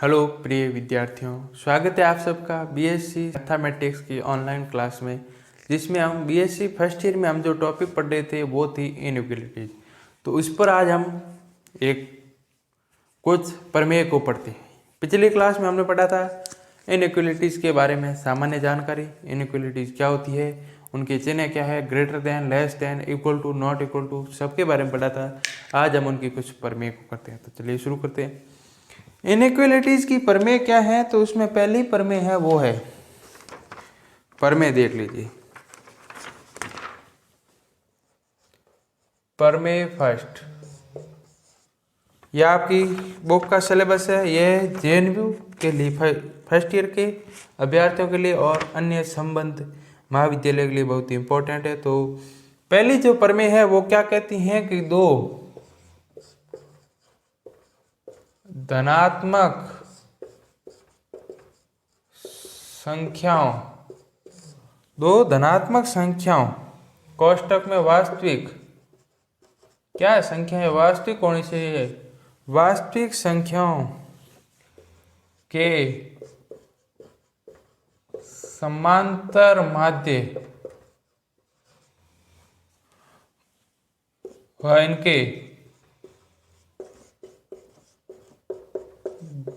Hello प्रिय विद्यार्थियों, स्वागत है आप सबका बीएससी मैथमेटिक्स की ऑनलाइन क्लास में, जिसमें हम बीएससी फर्स्ट ईयर में हम जो टॉपिक पढ़ रहे थे वो थी इनइक्वालिटीज। तो उस पर आज हम एक कुछ प्रमेय को पढ़ते हैं। पिछली क्लास में हमने पढ़ा था इनइक्वालिटीज के बारे में सामान्य जानकारी, इनइक्वालिटीज क्या होती है, उनके चिन्ह क्या है, greater than, less than, equal to, not equal to, सबके बारे में पढ़ा था। आज हम उनकी कुछ प्रमेय को करते हैं। तो चलिए शुरू करते हैं। इनइक्वालिटीज की प्रमेय क्या है, तो उसमें पहली प्रमेय है वो है, प्रमेय देख लीजिए, प्रमेय फर्स्ट। यह आपकी बुक का सिलेबस है। यह जेएनयू के लिए फर्स्ट ईयर के अभ्यर्थियों के लिए और अन्य संबंध महाविद्यालय के लिए बहुत ही इंपॉर्टेंट है। तो पहली जो प्रमेय है वो क्या कहती हैं कि दो धनात्मक संख्याओं कोष्टक में वास्तविक क्या है, संख्या है, वास्तविक होनी चाहिए, वास्तविक संख्याओं के समांतर माध्य व इनके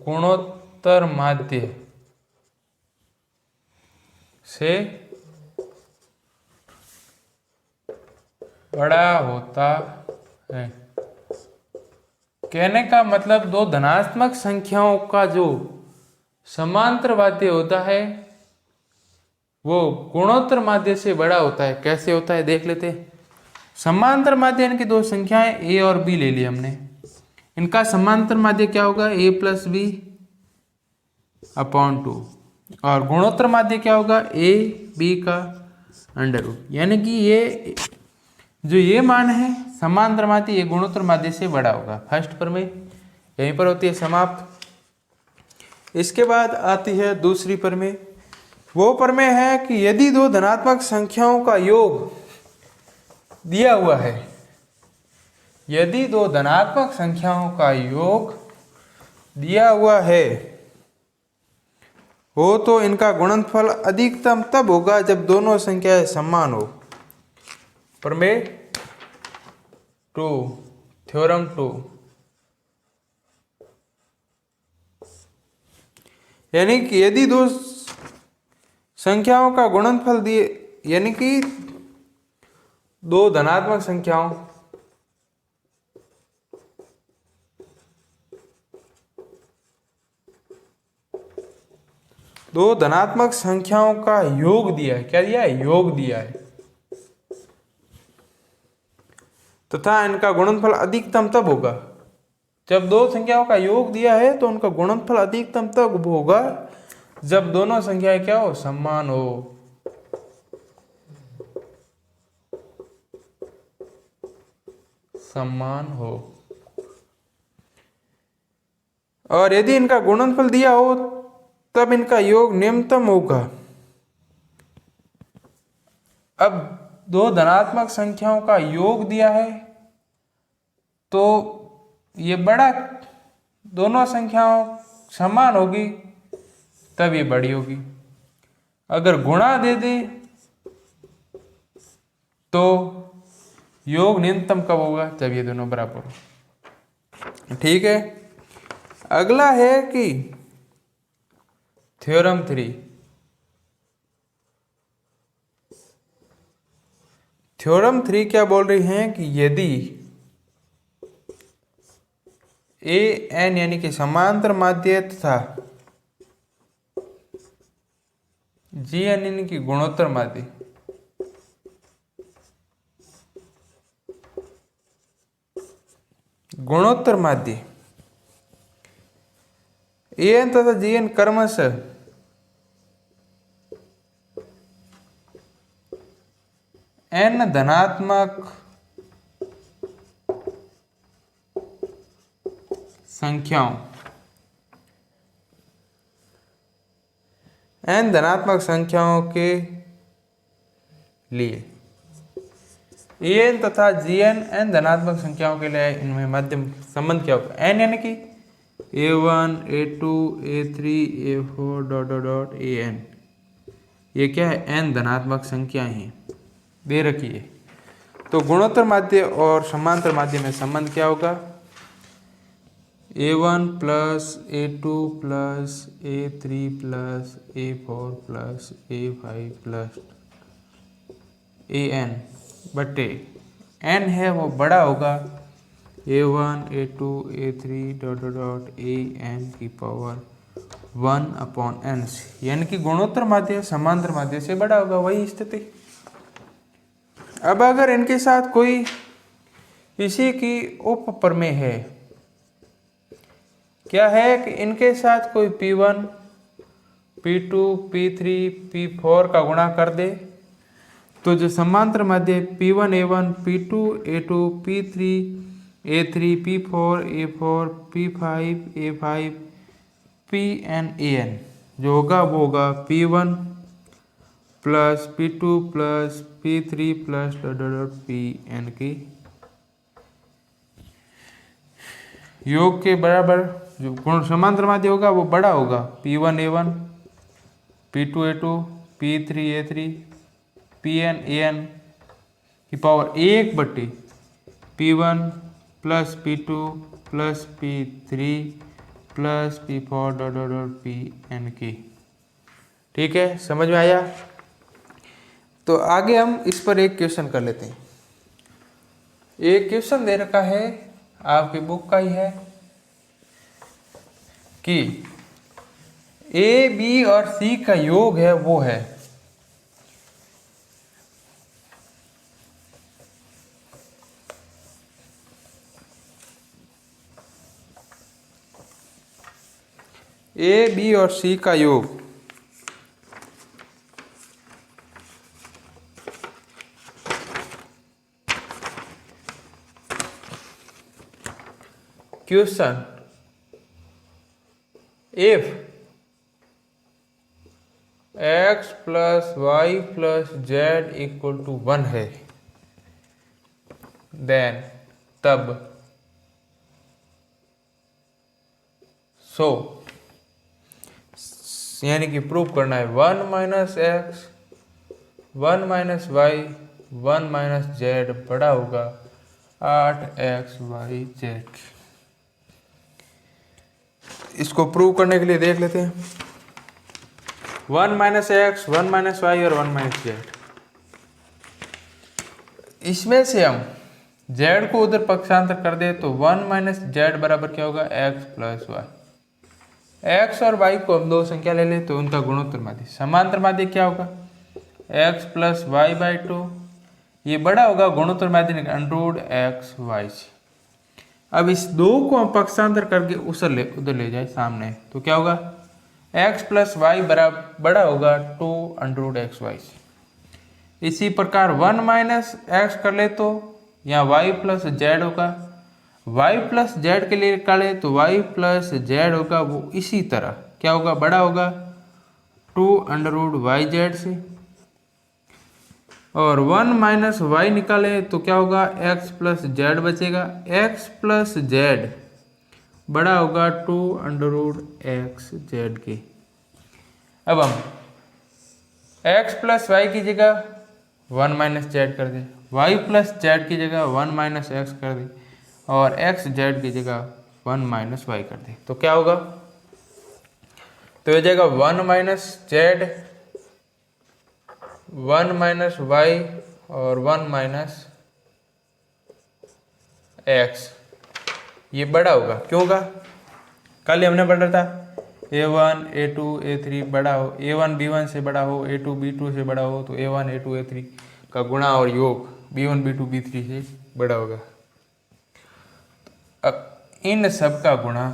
गुणोत्तर माध्य से बड़ा होता है। कहने का मतलब दो धनात्मक संख्याओं का जो समांतर माध्य होता है वो गुणोत्तर माध्य से बड़ा होता है। कैसे होता है देख लेते हैं। समांतर माध्य इनकी दो संख्याएं ए और बी ले ली हमने, इनका समांतर माध्य क्या होगा, ए प्लस बी अपॉन 2, और गुणोत्तर माध्य क्या होगा, ए बी का अंडर रूट। यानी कि ये जो ये मान है समांतर माध्य ये गुणोत्तर माध्य से बड़ा होगा। फर्स्ट प्रमेय यहीं पर होती है समाप्त। इसके बाद आती है दूसरी प्रमेय। वो प्रमेय है कि यदि दो धनात्मक संख्याओं का योग दिया हुआ है, यदि दो धनात्मक संख्याओं का योग दिया हुआ है हो तो इनका गुणनफल अधिकतम तब होगा जब दोनों संख्याएं समान हो। प्रमेय 2, थ्योरम 2। यानी कि यदि दो संख्याओं का गुणनफल दिए, यानी कि दो धनात्मक संख्याओं का योग दिया है। क्या दिया है, योग दिया है, तथा इनका गुणनफल अधिकतम तब होगा जब दो संख्याओं का योग दिया है, तो उनका गुणनफल अधिकतम तब होगा जब दोनों संख्याएं क्या हो, समान हो। समान हो। और यदि इनका गुणनफल दिया हो तब इनका योग निम्नतम होगा। अब दो धनात्मक संख्याओं का योग दिया है तो ये बड़ा, दोनों संख्याओं समान होगी तब ये बड़ी होगी। अगर गुणा दे दे तो योग न्यूनतम कब होगा, जब ये दोनों बराबर हो। ठीक है। अगला है कि थ्योरम 3। थ्योरम 3 क्या बोल रही हैं कि यदि ए एन यानी कि समांतर माध्य तथा जी एन यानी कि गुणोत्तर माध्य ए एन तथा जी एन क्रमशः एन धनात्मक संख्याओं के लिए एन तथा जी एन धनात्मक संख्याओं के लिए इनमें मध्यम संबंध क्या होगा, एन यानी कि A1 A2 A3 A4 dot dot dot AN। ये क्या है? n धनात्मक संख्याएं हैं, दे रखी है। तो गुणोत्तर माध्य और समांतर माध्य में संबंध क्या होगा? A1 plus A2 plus A3 plus A4 plus A5 plus AN बटे n है वो बड़ा होगा A1 A2 A3 dot dot dot AN की पावर 1/n से, यानी कि गुणोत्तर माध्य समांतर माध्य से बड़ा होगा। वही स्थिति। अब अगर इनके साथ कोई इसी की उप प्रमेय है, क्या है कि इनके साथ कोई P1 P2 P3 P4 का गुणा कर दे, तो जो समांतर माध्य P1 A1 P2 A2 P3 A3 P4 A4 P5 A5 Pn AN जो होगा वो होगा P1 plus P2 plus P3 plus Pn की योग के बराबर। जो गुण समांतर माध्य होगा वो बड़ा होगा P1 A1 P2 A2 P3 A3 Pn AN की पावर 1 बटे P1 plus P2 plus P3 plus P4 dot dot dot Pn की। ठीक है, समझ में आया? तो आगे हम इस पर एक क्वेश्चन कर लेते हैं। एक क्वेश्चन दे रखा है, आपकी बुक का ही है, कि ए बी और सी का योग है वो है ए बी और सी का योग question if x plus Y plus Z equal to 1 है, देन तब सो यानी कि प्रूव करना है 1 minus X 1 minus Y 1 minus Z बड़ा होगा 8xyz। इसको प्रूव करने के लिए देख लेते हैं 1 माइनस एक्स 1 माइनस वाई और 1 माइनस जेड। इसमें से हम z को उधर पक्षांतर कर दे तो 1 माइनस जेड बराबर क्या होगा x प्लस वाई। x और y को हम दो संख्या ले लें तो उनका गुणोत्तर माध्य समांतर माध्य क्या होगा x प्लस वाई बाई 2। ये बड़ा होगा गुणोत्तर माध्य अंडर एक्स वाई से। अब इस दो को हम पक्षांतर करके उधर ले जाए सामने तो क्या होगा x प्लस वाई बराबर बड़ा होगा 2 अंडर एक्स वाई से। इसी प्रकार 1 माइनस एक्स कर ले तो यहाँ y प्लस जेड होगा। y प्लस जेड के लिए निकाले तो y प्लस जेड होगा वो इसी तरह क्या होगा बड़ा होगा 2 अंडर रूट वाई जेड से। और 1 माइनस वाई निकाले तो क्या होगा x प्लस जेड बचेगा। x प्लस जेड बड़ा होगा 2 अंडर रूट एक्स जेड के। अब हम x प्लस वाई की जगह 1 माइनस जेड कर दे, y प्लस जेड की जगह 1 माइनस एक्स कर दे और x जेड की जगह 1 माइनस वाई कर दे तो क्या होगा। तो ये जाएगा 1 माइनस जेड 1 माइनस वाई और 1 माइनस एक्स। ये बड़ा होगा क्यों होगा कल ही हमने पढ़ा था a1 a2 a3 बड़ा हो a1 b1 से बड़ा हो a2 b2 से बड़ा हो तो a1 a2 a3 का गुणा और योग b1 b2 b3 से बड़ा होगा। अब इन सब का गुणा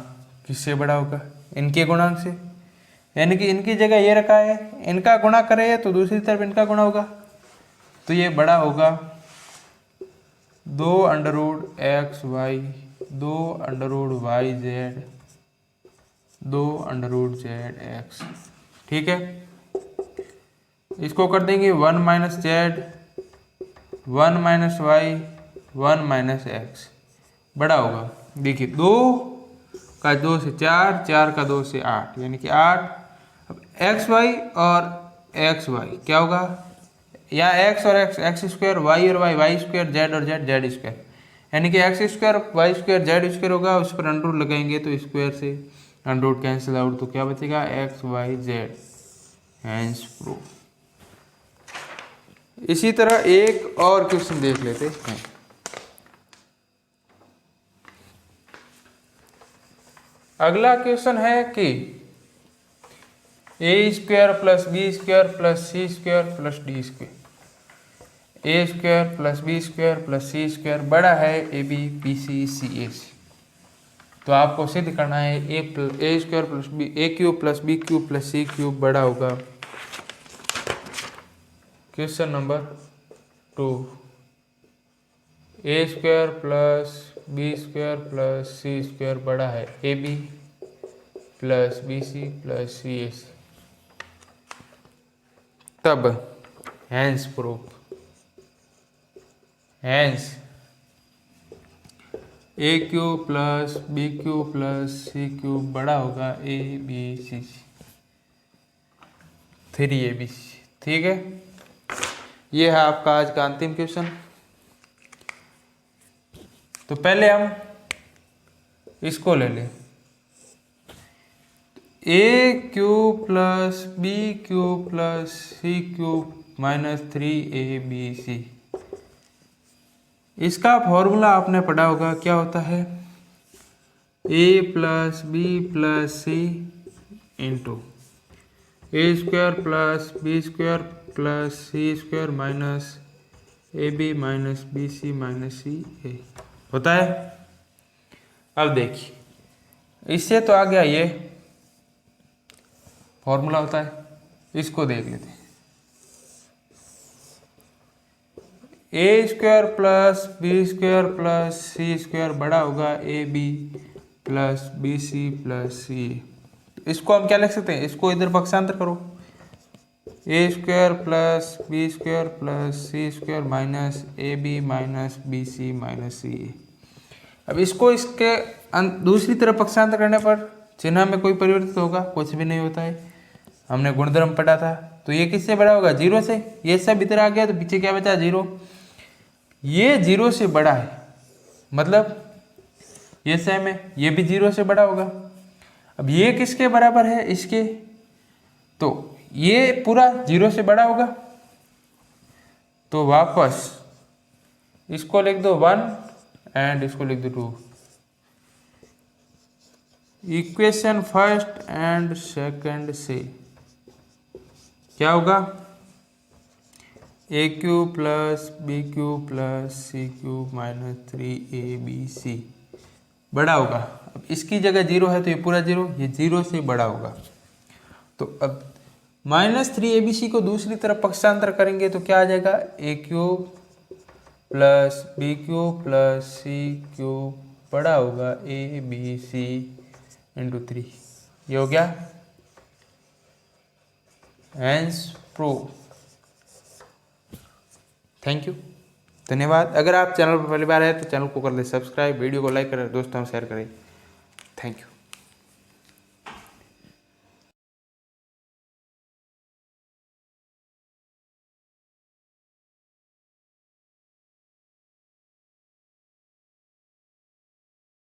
किससे बड़ा होगा इनके गुणांक से, यानी कि इनकी जगह ये रखा है इनका गुणा करे तो दूसरी तरफ इनका गुणा होगा तो ये बड़ा होगा 2 under root X Y 2 under root Y Z 2 under root Z X. ठीक है, इसको कर देंगे 1 minus Z 1 minus Y 1 minus X बड़ा होगा। देखिए 2 का 2 से 4, 4 का 2 से 8, यानी कि 8। अब एक्स वाई और एक्स वाई क्या होगा, या एक्स और एक्स एक्स स्क्वायर, वाई और वाई वाई स्क्वायर, जेड और जेड जेड स्क्वायर, यानी कि X square Y square Z square होगा, उस पर अंडर रूट लगाएंगे तो स्क्वायर से अंडर रूट कैंसिल आउट, तो क्या बचेगा X Y Z, hence proof. इसी तरह एक और क्वेश्चन देख लेते हैं। अगला क्वेश्चन है कि A square plus B square plus C square plus D square, A square plus B square plus C square बड़ा है ए बी बी सी सी ए से। तो आपको सिद्ध करना है A square plus B, A cube plus B cube plus C cube बड़ा होगा। Question number 2, A square plus B square plus C square बड़ा है A B plus B C plus C A C, तब hence proof, hence A cube plus B cube plus C cube बड़ा होगा A B C, 3ABC। ठीक है, ये है आपका आज का अंतिम क्वेश्चन। तो पहले हम इसको ले लें, A cube plus B cube plus C cube minus 3ABC, इसका फॉर्मूला आपने पढ़ा होगा, क्या होता है A plus B plus C into A square plus B square plus C square minus A B minus B C minus C A होता है। अब देखिए, इससे तो आ गया ये फॉर्मूला होता है, इसको देख लेते हैं। A square plus B square plus C square बड़ा होगा A B plus B C plus C A. इसको हम क्या लिख सकते हैं, इसको इधर पक्षांतर करो, A square plus B square plus C square minus A B minus B C minus C A. अब इसको इसके दूसरी तरफ पक्षांतर करने पर चिन्ह में कोई परिवर्तित होगा, कुछ भी नहीं होता है, हमने गुणधर्म पढ़ा था। तो ये किससे बड़ा होगा, 0 से, ये सब इधर आ गया तो पीछे क्या बचा 0, ये 0 से बड़ा है, मतलब ये सेम है, ये भी 0 से बड़ा होगा। अब ये किसके बराबर है, इसके, तो ये पूरा 0 से बड़ा होगा, तो वापस इसको लिख दो 1 एंड इसको लिख दो 2। इक्वेशन फर्स्ट एंड सेकंड से क्या होगा, A cube plus B cube plus C cube minus 3ABC बड़ा होगा। अब इसकी जगह 0 है तो ये पूरा 0, ये 0 से बड़ा होगा। तो अब माइनस 3ABC को दूसरी तरफ पक्षांतर करेंगे तो क्या आ जाएगा, A cube plus B cube plus C cube बड़ा होगा ABC इंटू 3। ये हो गया हैंस प्रूफ। थैंक यू, धन्यवाद। अगर आप चैनल पर पहली बार है तो चैनल को कर ले सब्सक्राइब, वीडियो को लाइक करें, दोस्तों शेयर करें। Thank you.